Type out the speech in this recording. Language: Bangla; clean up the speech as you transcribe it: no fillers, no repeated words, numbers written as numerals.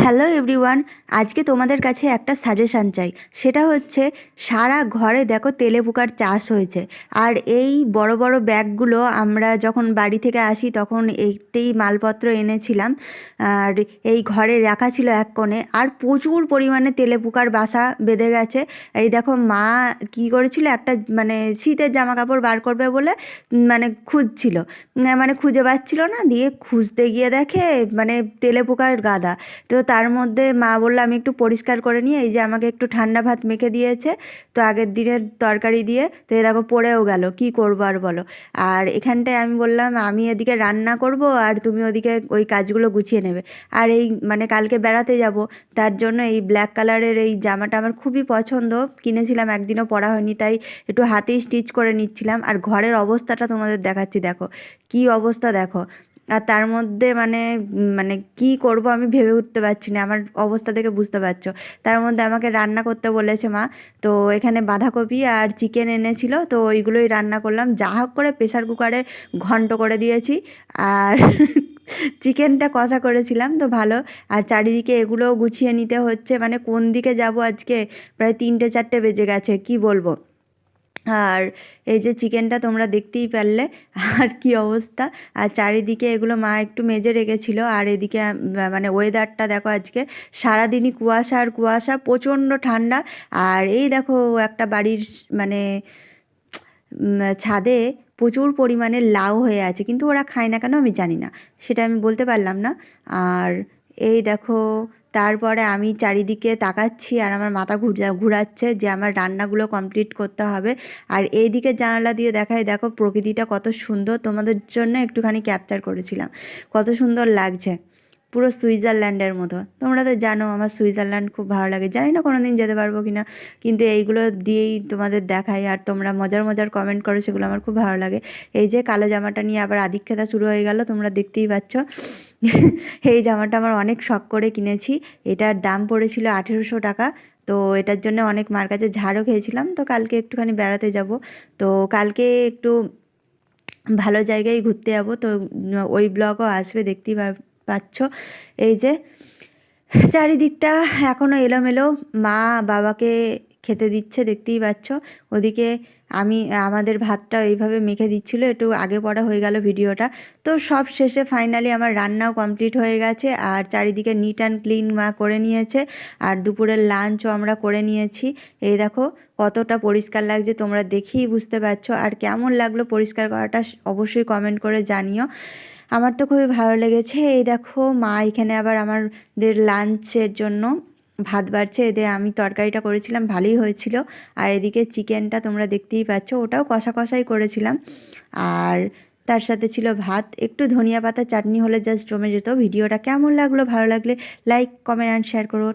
হ্যালো এভরিওয়ান, আজকে তোমাদের কাছে একটা সাজেশান চাই। সেটা হচ্ছে সারা ঘরে দেখো তেলেপুকার চাষ হয়েছে। আর এই বড় বড় ব্যাগগুলো আমরা যখন বাড়ি থেকে আসি তখন এইতেই মালপত্র এনেছিলাম। আর এই ঘরে রাখা ছিল এক কোণে, আর প্রচুর পরিমাণে তেলেপুকার বাসা বেঁধে গেছে। এই দেখো মা কি করেছিল, একটা মানে শীতের জামা কাপড় বার করবে বলে মানে খুঁজছিল, মানে খুঁজে পাচ্ছিল না, দিয়ে খুঁজতে গিয়ে দেখে মানে তেলেপুকার গাদা। তো তার মধ্যে মা বললো আমি একটু পরিষ্কার করে নিয়ে, এই যে আমাকে একটু ঠান্ডা ভাত মেখে দিয়েছে তো আগের দিনের তরকারি দিয়ে, তো এ দেখো পড়েও গেল, কি করবো আর বলো। আর এখানটায় আমি বললাম আমি এদিকে রান্না করব আর তুমি ওদিকে ওই কাজগুলো গুছিয়ে নেবে। আর এই মানে কালকে বেড়াতে যাব, তার জন্য এই ব্ল্যাক কালারের এই জামাটা আমার খুবই পছন্দ, কিনেছিলাম, একদিনও পরা হয়নি, তাই একটু হাতেই স্টিচ করে নিচ্ছিলাম। আর ঘরের অবস্থাটা তোমাদের দেখাচ্ছি, দেখো কি অবস্থা দেখো। আর তার মধ্যে মানে মানে কী করব আমি ভেবে উঠতে পারছি না, আমার অবস্থা থেকে বুঝতে পারছো। তার মধ্যে আমাকে রান্না করতে বলেছে মা, তো এখানে বাঁধাকপি আর চিকেন এনেছিল, তো ওইগুলোই রান্না করলাম, যা হোক করে প্রেসার কুকারে ঘন্ট করে দিয়েছি। আর চিকেনটা কষা করেছিলাম তো ভালো। আর চারিদিকে এগুলোও গুছিয়ে নিতে হচ্ছে, মানে কোন দিকে যাব আজকে, প্রায় 3টে 4টে বেজে গেছে, কি বলবো। আর এই যে চিকেনটা তোমরা দেখতেই পারলে, আর কি অবস্থা। আর চারিদিকে এগুলো মা একটু মেজে রেখেছিল। আর এদিকে মানে ওয়েদারটা দেখো, আজকে সারাদিনই কুয়াশা আর কুয়াশা, প্রচণ্ড ঠান্ডা। আর এই দেখো একটা বাড়ির মানে ছাদে প্রচুর পরিমাণে লাউ হয়ে আছে, কিন্তু ওরা খায় না কেন আমি জানি না, সেটা আমি বলতে পারলাম না। আর এই দেখো, তারপরে আমি চারিদিকে তাকাচ্ছি আর আমার মাথা ঘুরাচ্ছে যে আমার রান্নাগুলো কমপ্লিট করতে হবে। আর এই দিকে জানালা দিয়ে দেখায়, দেখো প্রকৃতিটা কত সুন্দর, তোমাদের জন্য একটুখানি ক্যাপচার করেছিলাম, কত সুন্দর লাগছে, পুরো সুইজারল্যান্ডের মতো। তোমরা তো জানো আমার সুইজারল্যান্ড খুব ভালো লাগে, জানি না কোনো দিন যেতে পারবো কি না, কিন্তু এইগুলো দিয়েই তোমাদের দেখাই, আর তোমরা মজার মজার কমেন্ট করো, সেগুলো আমার খুব ভালো লাগে। এই যে কালো জামাটা নিয়ে আবার আদিক্ষেতা শুরু হয়ে গেল, তোমরা দেখতেই পাচ্ছ। এই জামাটা আমার অনেক শখ করে কিনেছি, এটার দাম পড়েছিল 1800 টাকা। তো এটার জন্য অনেক মার কাছে ঝাড়ও খেয়েছিলাম। তো কালকে একটুখানি বেড়াতে যাব, তো কালকে একটু ভালো জায়গায় ঘুরতে যাবো, তো ওই ব্লগও আসবে, দেখতেই পাচ্ছ। এই যে চারিদিকটা এখনও এলোমেলো, মা বাবাকে খেতে দিচ্ছে, দেখতেই পাচ্ছ। ওদিকে আমি আমাদের ভাতটা এইভাবে মেখে দিচ্ছিলো, একটু আগে পড়া হয়ে গেল ভিডিওটা। তো সব শেষে ফাইনালি আমার রান্নাও কমপ্লিট হয়ে গেছে, আর চারিদিকে নিট অ্যান্ড ক্লিন মা করে নিয়েছে। আর দুপুরের লাঞ্চও আমরা করে নিয়েছি। এই দেখো কতটা পরিষ্কার লাগছে, তোমরা দেখেই বুঝতে পারছো। আর কেমন লাগলো পরিষ্কার করাটা অবশ্যই কমেন্ট করে জানিও। আমার তো খুবই ভালো লেগেছে। এই দেখো মা এখানে আবার আমাদের লাঞ্চের জন্য ভাত বাড়ছে, এদের আমি তরকারিটা করেছিলাম, ভালোই হয়েছিল। আর এদিকে চিকেনটা তোমরা দেখতেই পাচ্ছ, ওটাও কষা কষাই করেছিলাম। আর তার সাথে ছিল ভাত, একটু ধনিয়া পাতা চাটনি হলে জাস্ট জমে যেত। ভিডিওটা কেমন লাগলো, ভালো লাগলে লাইক কমেন্ট অ্যান্ড শেয়ার করো।